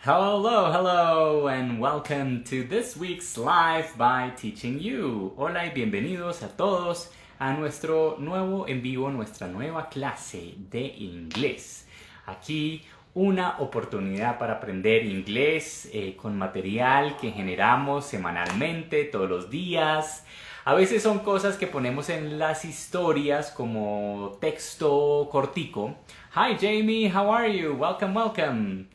Hello, and welcome to this week's Live by Teaching You. Hola y bienvenidos a todos a nuestro nuevo en vivo, nuestra nueva clase de inglés. Aquí una oportunidad para aprender inglés con material que generamos semanalmente, todos los días. A veces son cosas que ponemos en las historias como texto cortico. Hi Jamie, how are you? Welcome.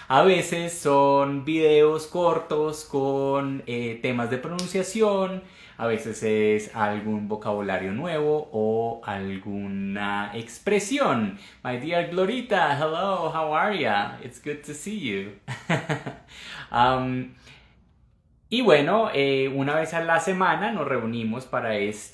A veces son videos cortos con temas de pronunciación, a veces es algún vocabulario nuevo o alguna expresión. My dear Glorita, hello, how are ya? It's good to see you. Um, y bueno, una vez a la semana nos reunimos para este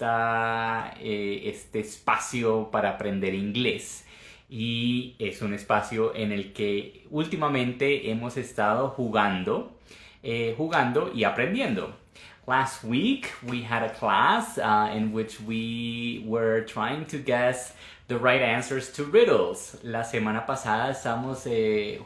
espacio para aprender inglés. Y es un espacio en el que últimamente hemos estado jugando y aprendiendo. Last week we had a class in which we were trying to guess the right answers to riddles. La semana pasada estamos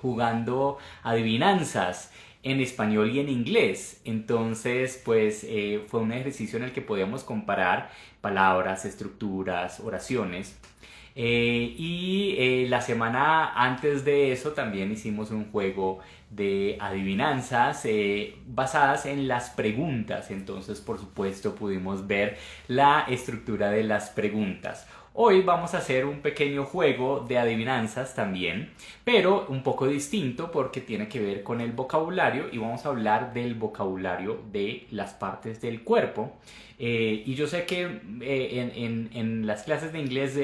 jugando adivinanzas en español y en inglés. Entonces, pues fue un ejercicio en el que podíamos comparar palabras, estructuras, oraciones. La semana antes de eso también hicimos un juego de adivinanzas basadas en las preguntas. Entonces, por supuesto, pudimos ver la estructura de las preguntas. Hoy vamos a hacer un pequeño juego de adivinanzas también, pero un poco distinto porque tiene que ver con el vocabulario y vamos a hablar del vocabulario de las partes del cuerpo. Y yo sé que en las clases de inglés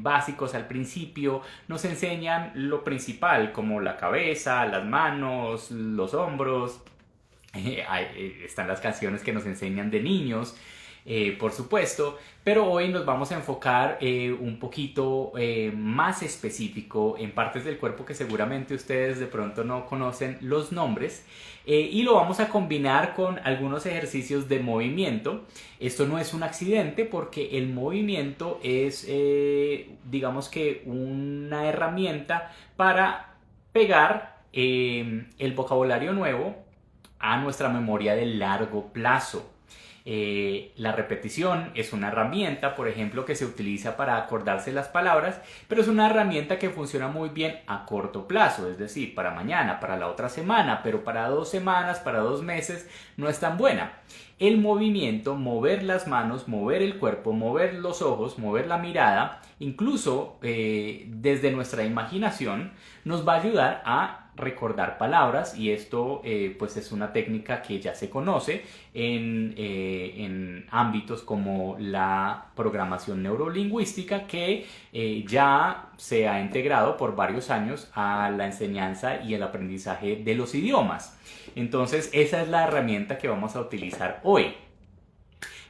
básicos al principio nos enseñan lo principal, como la cabeza, las manos, los hombros. Están las canciones que nos enseñan de niños, por supuesto, pero hoy nos vamos a enfocar un poquito más específico en partes del cuerpo que seguramente ustedes de pronto no conocen los nombres, y lo vamos a combinar con algunos ejercicios de movimiento. Esto no es un accidente porque el movimiento es, digamos que, una herramienta para pegar el vocabulario nuevo a nuestra memoria de largo plazo. La repetición es una herramienta, por ejemplo, que se utiliza para acordarse las palabras, pero es una herramienta que funciona muy bien a corto plazo, es decir, para mañana, para la otra semana, pero para 2 semanas, para 2 meses, no es tan buena. El movimiento, mover las manos, mover el cuerpo, mover los ojos, mover la mirada, incluso desde nuestra imaginación, nos va a ayudar a recordar palabras, y esto pues es una técnica que ya se conoce en ámbitos como la programación neurolingüística, que ya se ha integrado por varios años a la enseñanza y el aprendizaje de los idiomas. Entonces esa es la herramienta que vamos a utilizar hoy.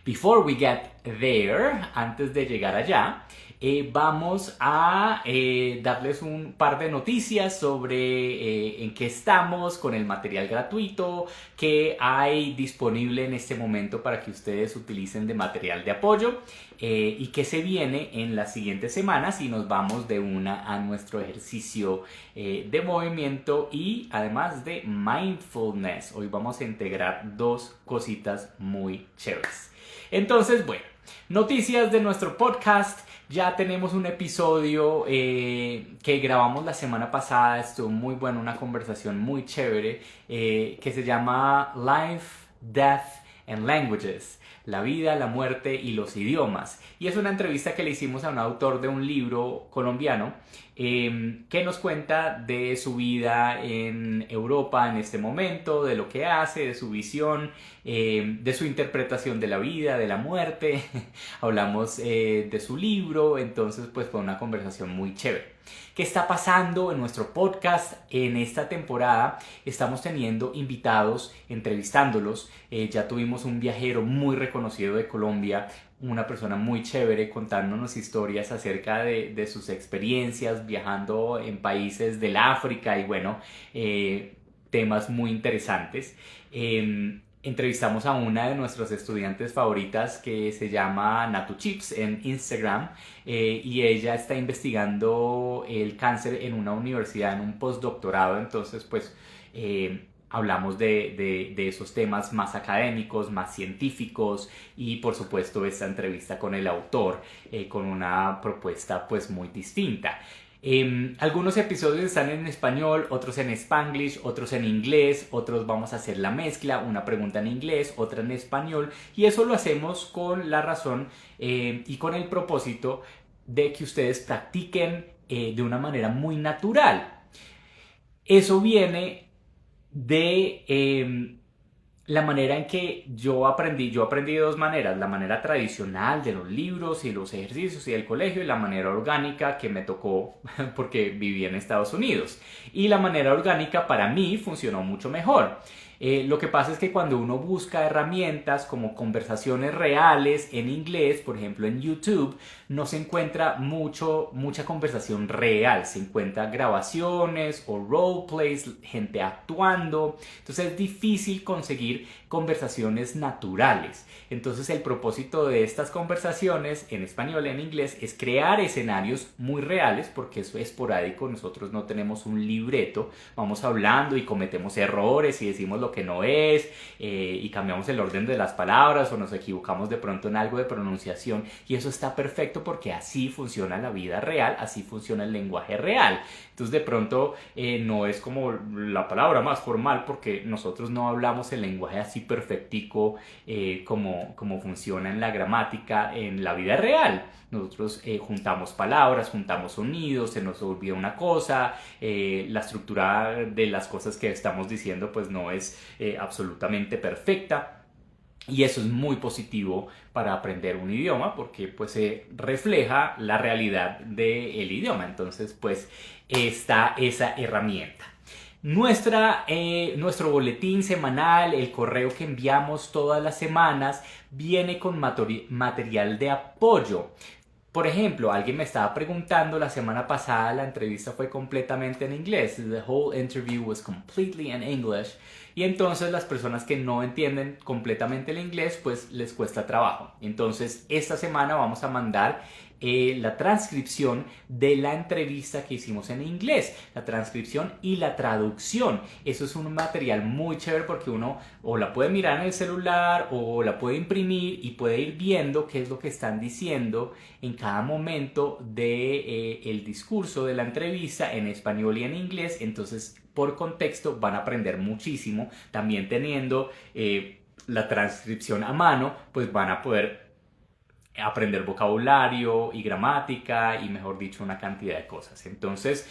Before we get there, antes de llegar allá, vamos a darles un par de noticias sobre en qué estamos con el material gratuito que hay disponible en este momento para que ustedes utilicen de material de apoyo, y que se viene en las siguientes semanas, y nos vamos de una a nuestro ejercicio de movimiento y además de mindfulness. Hoy vamos a integrar dos cositas muy chéveres. Entonces, bueno, noticias de nuestro podcast. Ya tenemos un episodio que grabamos la semana pasada, estuvo muy bueno, una conversación muy chévere, que se llama Life, Death and Languages, la vida, la muerte y los idiomas. Y es una entrevista que le hicimos a un autor de un libro colombiano que nos cuenta de su vida en Europa en este momento, de lo que hace, de su visión, de su interpretación de la vida, de la muerte. Hablamos de su libro, entonces pues fue una conversación muy chévere. ¿Qué está pasando en nuestro podcast en esta temporada? Estamos teniendo invitados, entrevistándolos. Ya tuvimos un viajero muy reconocido de Colombia, una persona muy chévere contándonos historias acerca de sus experiencias viajando en países del África y bueno, temas muy interesantes. entrevistamos a una de nuestras estudiantes favoritas que se llama Natuchips en Instagram, y ella está investigando el cáncer en una universidad, en un postdoctorado. Entonces pues hablamos de esos temas más académicos, más científicos, y por supuesto esta entrevista con el autor, con una propuesta pues muy distinta. Algunos episodios están en español, otros en Spanglish, otros en inglés, otros vamos a hacer la mezcla, una pregunta en inglés, otra en español, y eso lo hacemos con la razón y con el propósito de que ustedes practiquen de una manera muy natural. Eso viene de la manera en que yo aprendí de dos maneras: la manera tradicional de los libros y los ejercicios y del colegio, y la manera orgánica que me tocó porque viví en Estados Unidos. Y la manera orgánica para mí funcionó mucho mejor. Lo que pasa es que cuando uno busca herramientas como conversaciones reales en inglés, por ejemplo en YouTube, no se encuentra mucha conversación real. Se encuentran grabaciones o roleplays, gente actuando. Entonces es difícil conseguir conversaciones naturales. Entonces el propósito de estas conversaciones en español y en inglés es crear escenarios muy reales, porque eso es esporádico. Nosotros no tenemos un libreto, vamos hablando y cometemos errores y decimos lo que no es, y cambiamos el orden de las palabras o nos equivocamos de pronto en algo de pronunciación, y eso está perfecto porque así funciona la vida real, así funciona el lenguaje real. Entonces de pronto no es como la palabra más formal, porque nosotros no hablamos el lenguaje así perfectico como funciona en la gramática en la vida real. Nosotros juntamos palabras, juntamos sonidos, se nos olvida una cosa, la estructura de las cosas que estamos diciendo pues no es absolutamente perfecta. Y eso es muy positivo para aprender un idioma, porque pues refleja la realidad del idioma. Entonces pues está esa herramienta. Nuestro boletín semanal, el correo que enviamos todas las semanas, viene con material de apoyo. Por ejemplo, alguien me estaba preguntando la semana pasada, la entrevista fue completamente en inglés. The whole interview was completely in English. Y entonces las personas que no entienden completamente el inglés, pues les cuesta trabajo. Entonces esta semana vamos a mandar la transcripción de la entrevista que hicimos en inglés, la transcripción y la traducción. Eso es un material muy chévere porque uno o la puede mirar en el celular o la puede imprimir y puede ir viendo qué es lo que están diciendo en cada momento del discurso de la entrevista en español y en inglés. Entonces por contexto van a aprender muchísimo. También teniendo la transcripción a mano, pues van a poder aprender vocabulario y gramática y, mejor dicho, una cantidad de cosas. Entonces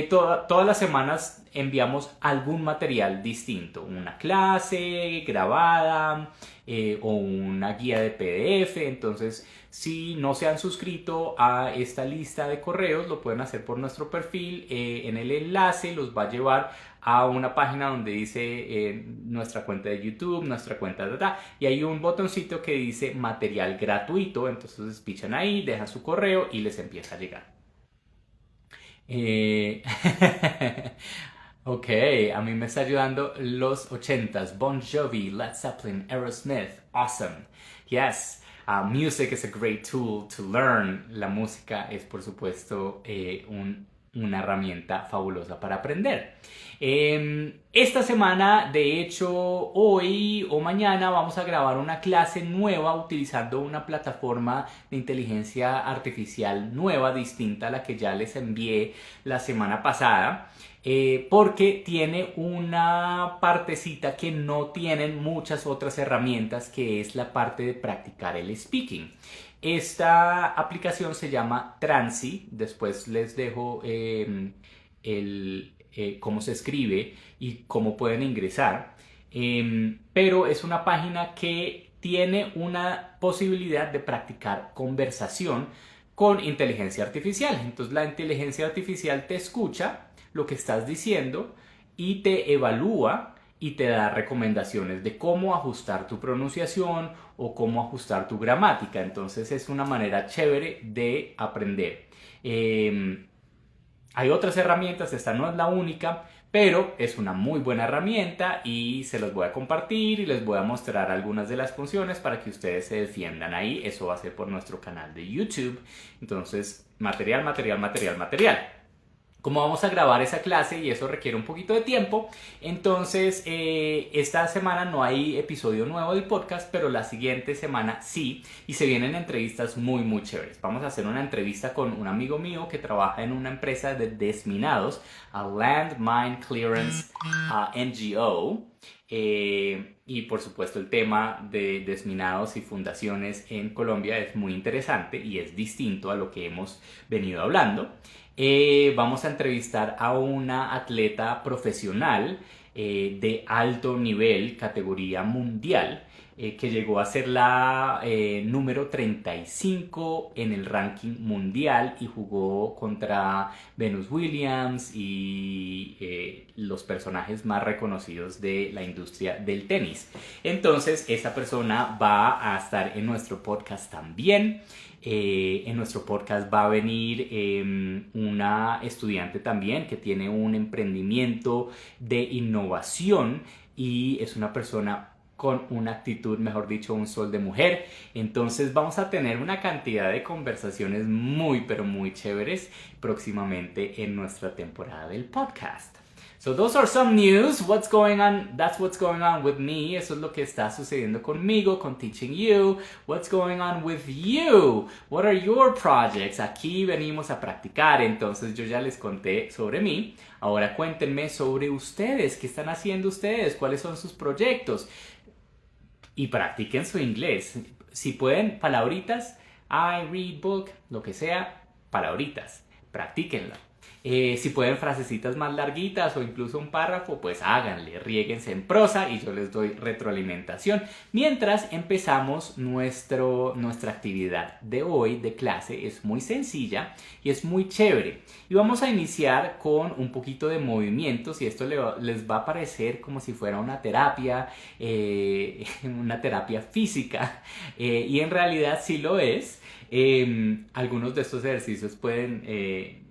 todas las semanas enviamos algún material distinto, una clase grabada o una guía de PDF. Entonces si no se han suscrito a esta lista de correos, lo pueden hacer por nuestro perfil. En el enlace los va a llevar a una página donde dice nuestra cuenta de YouTube, nuestra cuenta de y hay un botoncito que dice material gratuito. Entonces pichan ahí, dejan su correo y les empieza a llegar. Ok, a mí me está ayudando los 80s, Bon Jovi, Led Zeppelin, Aerosmith, awesome. Yes, music is a great tool to learn. La música es, por supuesto, una herramienta fabulosa para aprender. Esta semana, de hecho, hoy o mañana vamos a grabar una clase nueva utilizando una plataforma de inteligencia artificial nueva, distinta a la que ya les envié la semana pasada. Porque tiene una partecita que no tienen muchas otras herramientas, que es la parte de practicar el speaking. Esta aplicación se llama Transi. Después les dejo cómo se escribe y cómo pueden ingresar. Pero es una página que tiene una posibilidad de practicar conversación con inteligencia artificial. Entonces la inteligencia artificial te escucha lo que estás diciendo y te evalúa y te da recomendaciones de cómo ajustar tu pronunciación o cómo ajustar tu gramática. Entonces es una manera chévere de aprender. Hay otras herramientas, esta no es la única, pero es una muy buena herramienta y se los voy a compartir y les voy a mostrar algunas de las funciones para que ustedes se defiendan ahí. Eso va a ser por nuestro canal de YouTube. Entonces, material, material, material, material. Como vamos a grabar esa clase y eso requiere un poquito de tiempo, entonces esta semana no hay episodio nuevo del podcast, pero la siguiente semana sí, y se vienen entrevistas muy muy chéveres. Vamos a hacer una entrevista con un amigo mío que trabaja en una empresa de desminados, a Land Mine Clearance NGO. Y por supuesto el tema de desminados y fundaciones en Colombia es muy interesante y es distinto a lo que hemos venido hablando. Vamos a entrevistar a una atleta profesional de alto nivel, categoría mundial, que llegó a ser la número 35 en el ranking mundial y jugó contra Venus Williams y los personajes más reconocidos de la industria del tenis. Entonces, esa persona va a estar en nuestro podcast también. En nuestro podcast va a venir una estudiante también que tiene un emprendimiento de innovación y es una persona con una actitud, mejor dicho, un sol de mujer. Entonces vamos a tener una cantidad de conversaciones muy, pero muy chéveres próximamente en nuestra temporada del podcast. So those are some news. What's going on? That's what's going on with me. Eso es lo que está sucediendo conmigo, con Teaching You. What's going on with you? What are your projects? Aquí venimos a practicar. Entonces yo ya les conté sobre mí. Ahora cuéntenme sobre ustedes. ¿Qué están haciendo ustedes? ¿Cuáles son sus proyectos? Y practiquen su inglés. Si pueden, palabritas. I read book, lo que sea, palabritas. Practíquenlo. Si pueden frasecitas más larguitas o incluso un párrafo, pues háganle, riéguense en prosa y yo les doy retroalimentación. Mientras empezamos nuestra actividad de hoy de clase, es muy sencilla y es muy chévere. Y vamos a iniciar con un poquito de movimientos y esto les va a parecer como si fuera una terapia física y en realidad sí lo es. Algunos de estos ejercicios pueden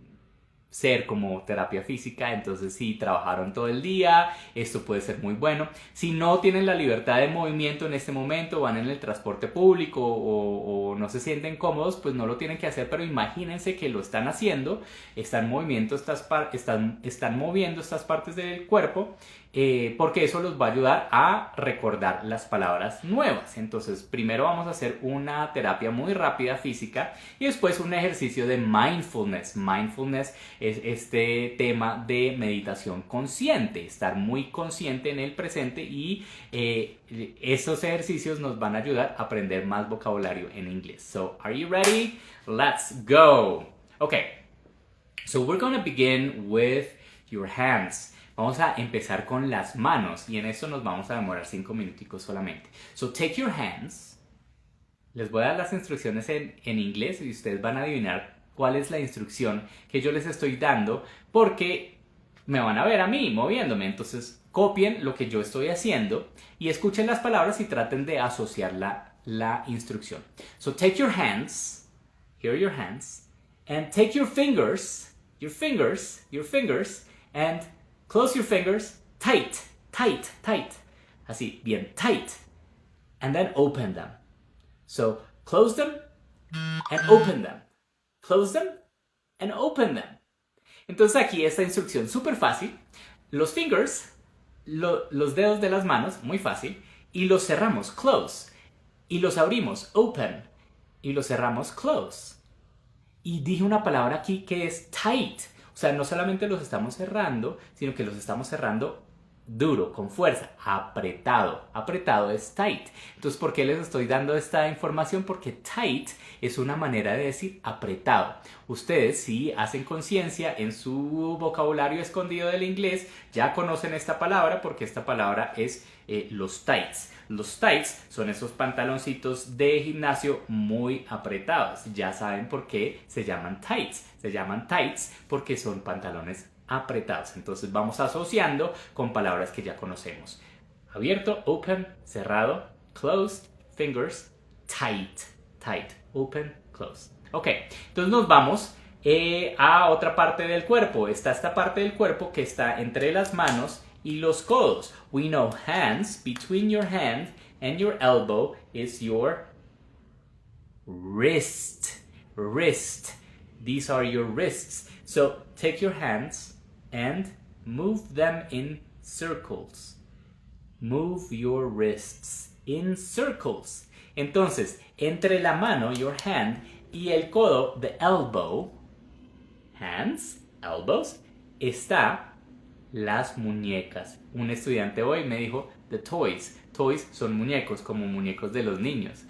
ser como terapia física, entonces si trabajaron todo el día, esto puede ser muy bueno. Si no tienen la libertad de movimiento en este momento, van en el transporte público o no se sienten cómodos, pues no lo tienen que hacer, pero imagínense que lo están haciendo, están moviendo están moviendo estas partes del cuerpo, porque eso los va a ayudar a recordar las palabras nuevas. Entonces primero vamos a hacer una terapia muy rápida física y después un ejercicio de mindfulness. Mindfulness es este tema de meditación consciente, estar muy consciente en el presente y estos ejercicios nos van a ayudar a aprender más vocabulario en inglés. So, are you ready? Let's go! Okay, so we're going to begin with your hands. Vamos a empezar con las manos y en eso nos vamos a demorar 5 minuticos solamente. So take your hands. Les voy a dar las instrucciones en inglés y ustedes van a adivinar cuál es la instrucción que yo les estoy dando porque me van a ver a mí moviéndome. Entonces copien lo que yo estoy haciendo y escuchen las palabras y traten de asociar la instrucción. So take your hands. Here are your hands. And take your fingers, and close your fingers tight. Así, bien, tight. And then open them. So, close them and open them. Close them and open them. Entonces aquí esta instrucción súper fácil. Los fingers, los dedos de las manos, muy fácil. Y los cerramos, close. Y los abrimos, open. Y los cerramos, close. Y dije una palabra aquí que es tight. O sea, no solamente los estamos cerrando, sino que los estamos cerrando duro, con fuerza, apretado. Apretado es tight. Entonces, ¿por qué les estoy dando esta información? Porque tight es una manera de decir apretado. Ustedes, si hacen conciencia en su vocabulario escondido del inglés, ya conocen esta palabra porque esta palabra es los tights. Los tights son esos pantaloncitos de gimnasio muy apretados. Ya saben por qué se llaman tights. Se llaman tights porque son pantalones apretados. Entonces vamos asociando con palabras que ya conocemos. Abierto, open, cerrado, closed, fingers, tight, open, close. Ok, entonces nos vamos a otra parte del cuerpo. Está esta parte del cuerpo que está entre las manos y los codos. We know hands, between your hand and your elbow is your wrist. Wrist. These are your wrists. So take your hands and move them in circles. Move your wrists in circles. Entonces, entre la mano, your hand, y el codo, the elbow, hands, elbows, está las muñecas. Un estudiante hoy me dijo the toys. Toys son muñecos, como muñecos de los niños.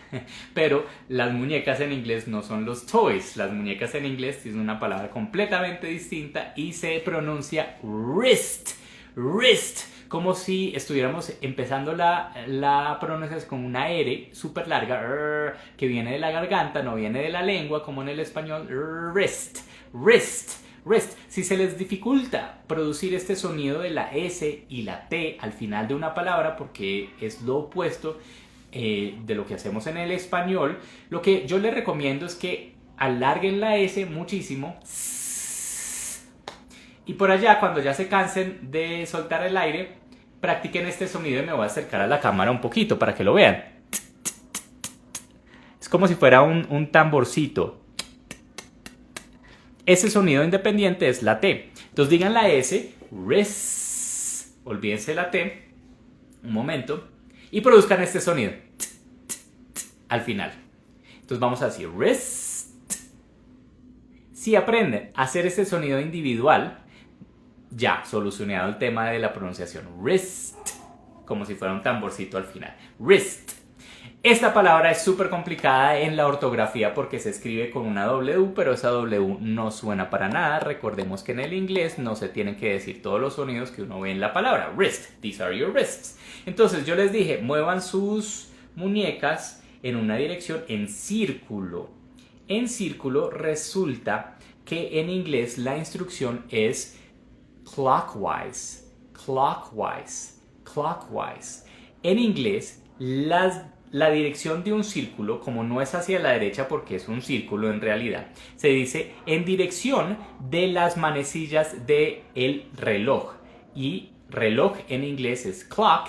Pero las muñecas en inglés no son los toys. Las muñecas en inglés tienen una palabra completamente distinta y se pronuncia wrist. Wrist. Como si estuviéramos empezando la pronunciación con una R súper larga, que viene de la garganta, no viene de la lengua, como en el español. Wrist. Wrist. Wrist. Si se les dificulta producir este sonido de la S y la T al final de una palabra, porque es lo opuesto de lo que hacemos en el español, lo que yo les recomiendo es que alarguen la S muchísimo. Y por allá, cuando ya se cansen de soltar el aire, practiquen este sonido y me voy a acercar a la cámara un poquito para que lo vean. Es como si fuera un tamborcito. Ese sonido independiente es la T. Entonces digan la S, wrist, olvídense la T, un momento, y produzcan este sonido al final. Entonces vamos a decir wrist. Si aprenden a hacer este sonido individual, ya solucionado el tema de la pronunciación. Wrist, como si fuera un tamborcito al final. Wrist. Esta palabra es súper complicada en la ortografía porque se escribe con una W, pero esa W no suena para nada. Recordemos que en el inglés no se tienen que decir todos los sonidos que uno ve en la palabra. Wrist, these are your wrists. Entonces yo les dije, muevan sus muñecas en una dirección en círculo. En círculo resulta que en inglés la instrucción es clockwise, clockwise, clockwise. En inglés, la dirección de un círculo, como no es hacia la derecha porque es un círculo en realidad, se dice en dirección de las manecillas del reloj. Y reloj en inglés es clock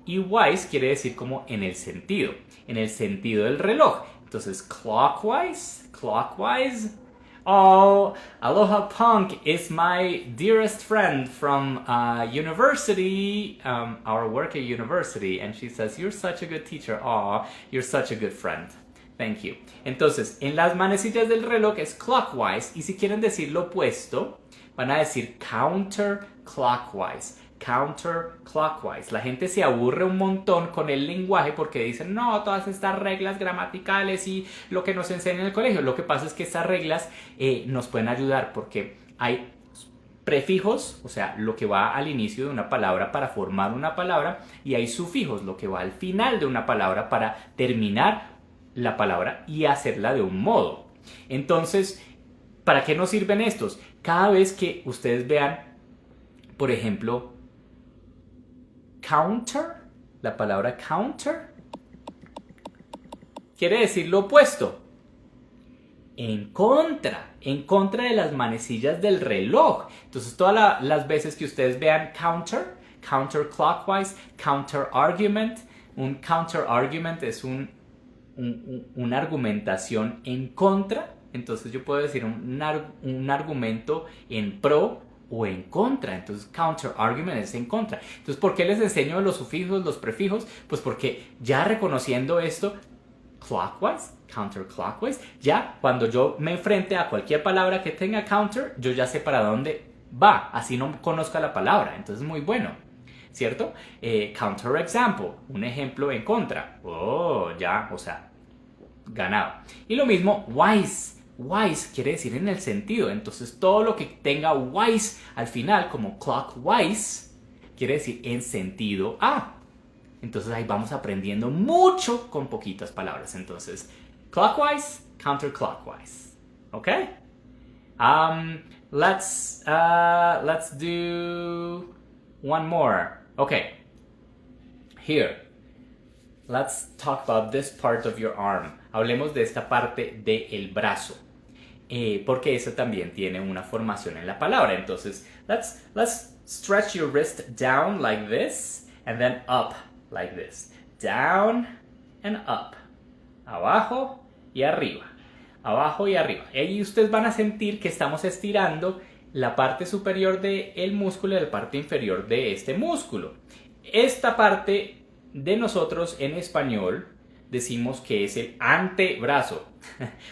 y wise quiere decir como en el sentido del reloj. Entonces, clockwise, clockwise. Oh, Aloha Punk is my dearest friend from university, our work at university, and she says, you're such a good teacher. Oh, you're such a good friend. Thank you. Entonces, en las manecillas del reloj es clockwise, y si quieren decir lo opuesto, van a decir counterclockwise. Counterclockwise. La gente se aburre un montón con el lenguaje porque dicen, no, todas estas reglas gramaticales y lo que nos enseñan en el colegio. Lo que pasa es que estas reglas nos pueden ayudar porque hay prefijos, o sea, lo que va al inicio de una palabra para formar una palabra, y hay sufijos, lo que va al final de una palabra para terminar la palabra y hacerla de un modo. Entonces, ¿para qué nos sirven estos? Cada vez que ustedes vean, por ejemplo, counter, la palabra counter quiere decir lo opuesto, en contra de las manecillas del reloj. Entonces todas las veces que ustedes vean counterclockwise, counter argument, un counter argument es una argumentación en contra. Entonces yo puedo decir un argumento en pro o en contra. Entonces counter argument es en contra. Entonces, ¿por qué les enseño los sufijos, los prefijos? Pues porque ya reconociendo esto, clockwise, counterclockwise, ya cuando yo me enfrente a cualquier palabra que tenga counter, yo ya sé para dónde va, así no conozca la palabra. Entonces es muy bueno, ¿cierto? Counter example, un ejemplo en contra. Oh, ya, o sea, ganado. Y lo mismo, wise. Wise quiere decir en el sentido. Entonces todo lo que tenga wise al final, como clockwise, quiere decir en sentido A. Entonces ahí vamos aprendiendo mucho con poquitas palabras. Entonces, clockwise, counterclockwise. ¿Ok? Let's do one more. Okay. Here. Let's talk about this part of your arm. Hablemos de esta parte del brazo. porque eso también tiene una formación en la palabra. Entonces, let's stretch your wrist down like this and then up like this. Down and up. Abajo y arriba. Abajo y arriba. Y ahí ustedes van a sentir que estamos estirando la parte superior del músculo y la parte inferior de este músculo. Esta parte de nosotros en español decimos que es el antebrazo,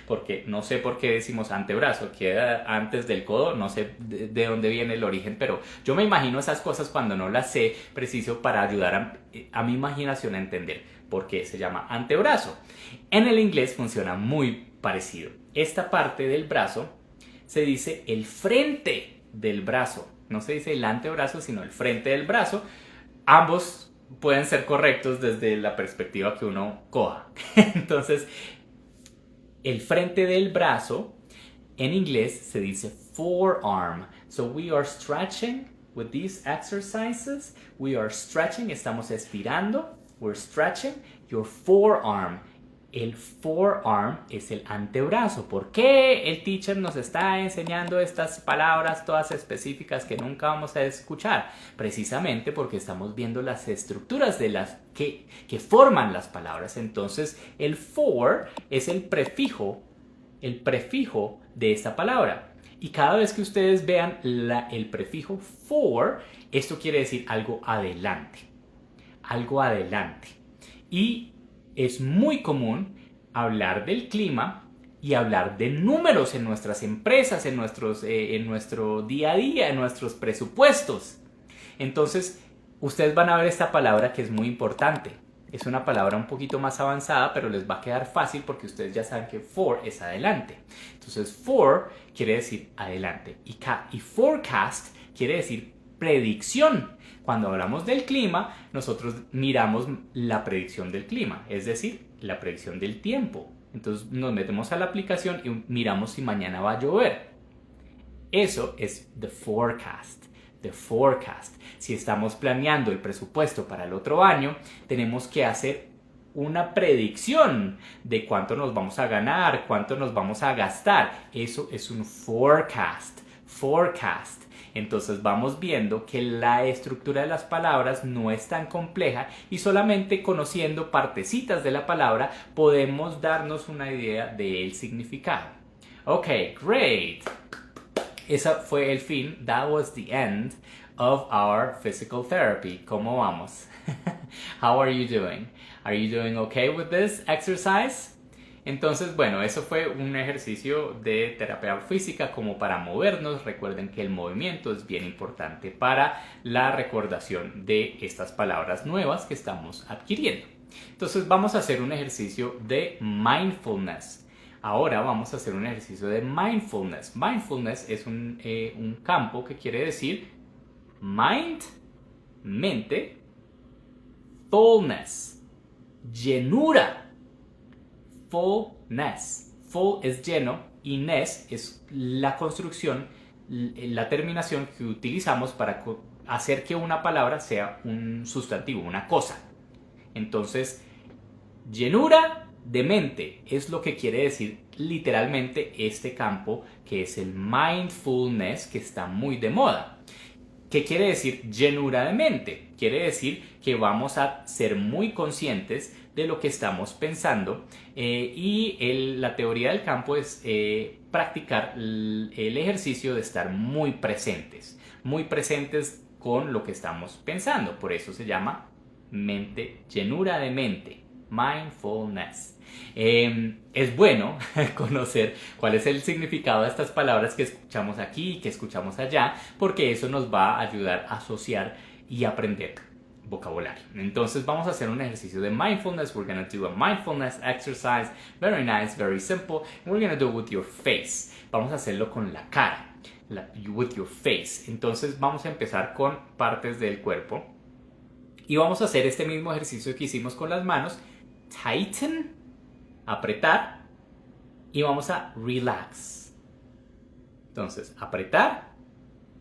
porque no sé por qué decimos antebrazo, queda antes del codo, no sé de dónde viene el origen, pero yo me imagino esas cosas cuando no las sé, preciso para ayudar a mi imaginación a entender por qué se llama antebrazo. En el inglés funciona muy parecido. Esta parte del brazo se dice el frente del brazo, no se dice el antebrazo, sino el frente del brazo. Ambos pueden ser correctos desde la perspectiva que uno coja. Entonces, el frente del brazo en inglés se dice forearm. So we are stretching with these exercises. We are stretching, estamos estirando. We're stretching your forearm. El forearm es el antebrazo. ¿Por qué el teacher nos está enseñando estas palabras todas específicas que nunca vamos a escuchar? Precisamente porque estamos viendo las estructuras de las que forman las palabras. Entonces, el for es el prefijo de esta palabra. Y cada vez que ustedes vean el prefijo for, esto quiere decir algo adelante. Algo adelante. Y es muy común hablar del clima y hablar de números en nuestras empresas, en nuestro día a día, en nuestros presupuestos. Entonces, ustedes van a ver esta palabra que es muy importante. Es una palabra un poquito más avanzada, pero les va a quedar fácil porque ustedes ya saben que for es adelante. Entonces, for quiere decir adelante. Y forecast quiere decir predicción. Cuando hablamos del clima, nosotros miramos la predicción del clima, es decir, la predicción del tiempo. Entonces nos metemos a la aplicación y miramos si mañana va a llover. Eso es the forecast. The forecast. Si estamos planeando el presupuesto para el otro año, tenemos que hacer una predicción de cuánto nos vamos a ganar, cuánto nos vamos a gastar. Eso es un forecast. Forecast. Entonces vamos viendo que la estructura de las palabras no es tan compleja y solamente conociendo partecitas de la palabra podemos darnos una idea del significado. Ok, great. Ese fue el fin. That was the end of our physical therapy. ¿Cómo vamos? How are you doing? Are you doing okay with this exercise? Entonces, bueno, eso fue un ejercicio de terapia física como para movernos. Recuerden que el movimiento es bien importante para la recordación de estas palabras nuevas que estamos adquiriendo. Entonces, vamos a hacer un ejercicio de mindfulness. Ahora vamos a hacer un ejercicio de mindfulness. Mindfulness es un campo que quiere decir mind, mente, fullness, llenura. Fullness. Full es lleno y ness es la construcción, la terminación que utilizamos para hacer que una palabra sea un sustantivo, una cosa. Entonces, llenura de mente es lo que quiere decir literalmente este campo que es el mindfulness, que está muy de moda. ¿Qué quiere decir llenura de mente? Quiere decir que vamos a ser muy conscientes de lo que estamos pensando y la teoría del campo es practicar el ejercicio de estar muy presentes con lo que estamos pensando. Por eso se llama mente, llenura de mente, mindfulness. Es bueno conocer cuál es el significado de estas palabras que escuchamos aquí y que escuchamos allá, porque eso nos va a ayudar a asociar y aprender vocabulario. Entonces vamos a hacer un ejercicio de mindfulness. We're going to do a mindfulness exercise. Very nice, very simple. And we're going to do it with your face. Vamos a hacerlo con la cara. With your face. Entonces vamos a empezar con partes del cuerpo. Y vamos a hacer este mismo ejercicio que hicimos con las manos. Tighten, apretar. Y vamos a relax. Entonces, apretar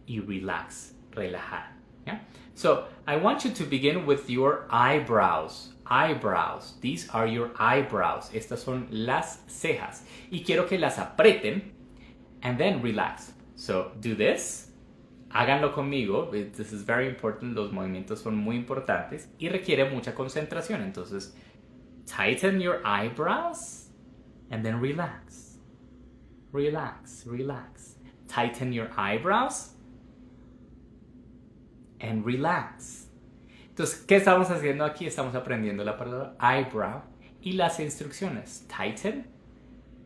y relax, relajar. ¿Ya? So, I want you to begin with your eyebrows. Eyebrows. These are your eyebrows. Estas son las cejas. Y quiero que las aprieten and then relax. So do this. Háganlo conmigo. This is very important. Los movimientos son muy importantes y requiere mucha concentración. Entonces, tighten your eyebrows and then relax. Relax, relax. Tighten your eyebrows and relax. Entonces, ¿qué estamos haciendo aquí? Estamos aprendiendo la palabra eyebrow y las instrucciones. Tighten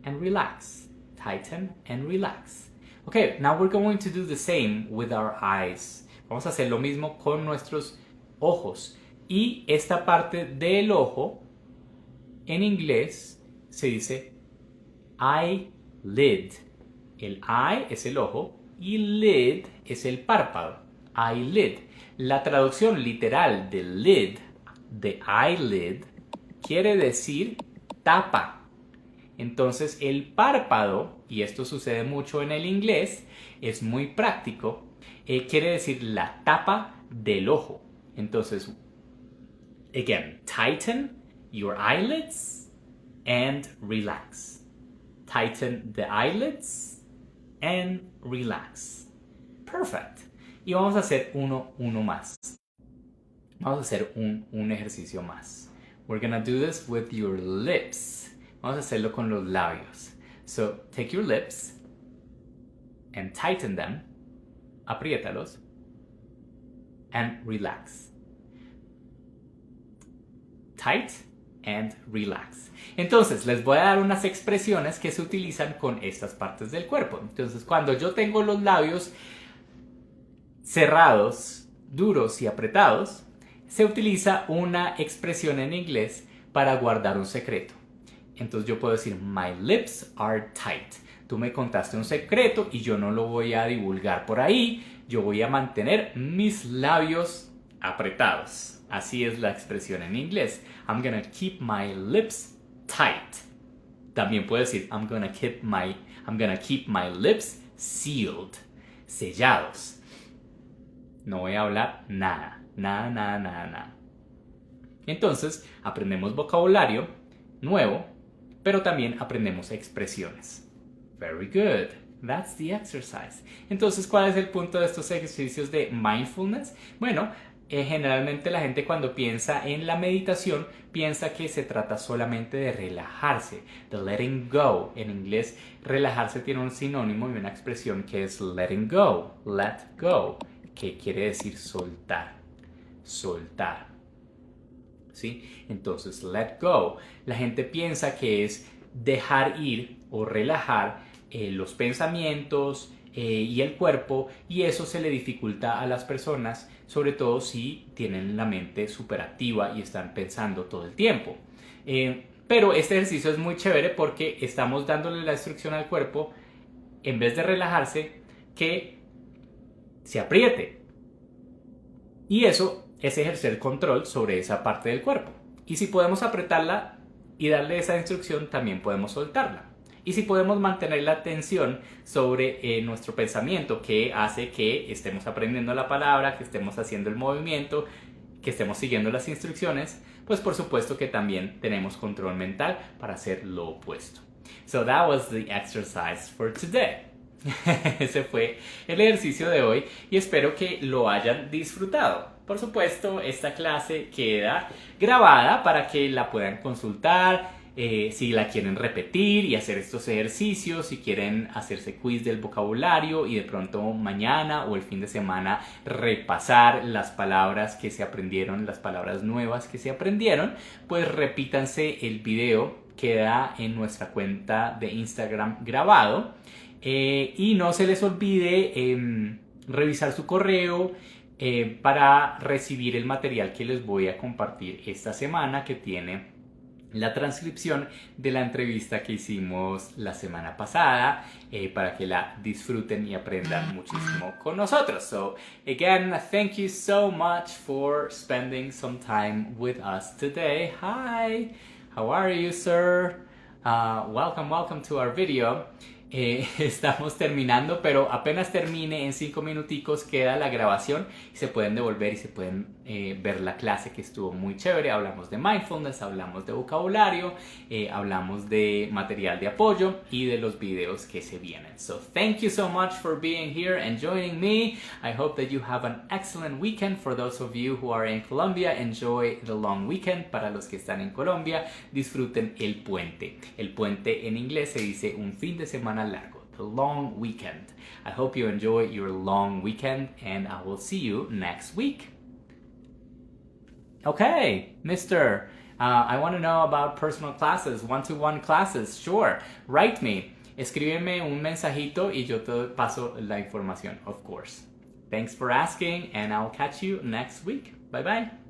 and relax. Tighten and relax. Okay, now we're going to do the same with our eyes. Vamos a hacer lo mismo con nuestros ojos. Y esta parte del ojo, en inglés, se dice eyelid. El eye es el ojo y lid es el párpado. Eyelid. La traducción literal de lid, de eyelid, quiere decir tapa. Entonces el párpado, y esto sucede mucho en el inglés, es muy práctico, quiere decir la tapa del ojo. Entonces, again, tighten your eyelids and relax. Tighten the eyelids and relax. Perfect. Y vamos a hacer uno más. Vamos a hacer un ejercicio más. We're gonna do this with your lips. Vamos a hacerlo con los labios. So, take your lips and tighten them. Apriétalos. And relax. Tight and relax. Entonces, les voy a dar unas expresiones que se utilizan con estas partes del cuerpo. Entonces, cuando yo tengo los labios cerrados, duros y apretados, se utiliza una expresión en inglés para guardar un secreto. Entonces yo puedo decir, my lips are tight. Tú me contaste un secreto y yo no lo voy a divulgar por ahí. Yo voy a mantener mis labios apretados. Así es la expresión en inglés. I'm gonna keep my lips tight. También puedo decir, I'm gonna keep my lips sealed. Sellados. No voy a hablar nada. Nada. Entonces, aprendemos vocabulario nuevo, pero también aprendemos expresiones. Very good. That's the exercise. Entonces, ¿cuál es el punto de estos ejercicios de mindfulness? Bueno, generalmente la gente cuando piensa en la meditación piensa que se trata solamente de relajarse, de letting go. En inglés, relajarse tiene un sinónimo y una expresión que es letting go, let go, que quiere decir soltar. ¿Sí? Entonces, let go. La gente piensa que es dejar ir o relajar los pensamientos y el cuerpo, y eso se le dificulta a las personas, sobre todo si tienen la mente súper activa y están pensando todo el tiempo. Pero este ejercicio es muy chévere porque estamos dándole la instrucción al cuerpo, en vez de relajarse, que se apriete. Y eso es ejercer control sobre esa parte del cuerpo. Y si podemos apretarla y darle esa instrucción, también podemos soltarla. Y si podemos mantener la atención sobre nuestro pensamiento, que hace que estemos aprendiendo la palabra, que estemos haciendo el movimiento, que estemos siguiendo las instrucciones, pues por supuesto que también tenemos control mental para hacer lo opuesto. So that was the exercise for today. Ese fue el ejercicio de hoy y espero que lo hayan disfrutado. Por supuesto, esta clase queda grabada para que la puedan consultar. Si la quieren repetir y hacer estos ejercicios, si quieren hacerse quiz del vocabulario y de pronto mañana o el fin de semana repasar las palabras que se aprendieron, las palabras nuevas que se aprendieron, pues repítanse el video, queda en nuestra cuenta de Instagram grabado. Y no se les olvide revisar su correo para recibir el material que les voy a compartir esta semana, que tiene la transcripción de la entrevista que hicimos la semana pasada, para que la disfruten y aprendan muchísimo con nosotros. So, again, thank you so much for spending some time with us today. Hi, how are you, sir? Welcome to our video. estamos terminando, pero apenas termine en 5 minuticos queda la grabación y se pueden devolver y se pueden ver la clase que estuvo muy chévere. Hablamos de mindfulness, hablamos de vocabulario, hablamos de material de apoyo y de los videos que se vienen. So thank you so much for being here and joining me. I hope that you have an excellent weekend. For those of you who are in Colombia, enjoy the long weekend. Para los que están en Colombia, disfruten el puente. El puente en inglés se dice un fin de semana largo, the long weekend. I hope you enjoy your long weekend and I will see you next week. Okay, Mr. I want to know about personal classes, one-to-one classes. Sure, write me. Escríbeme un mensajito y yo te paso la información, of course. Thanks for asking and I'll catch you next week. Bye bye.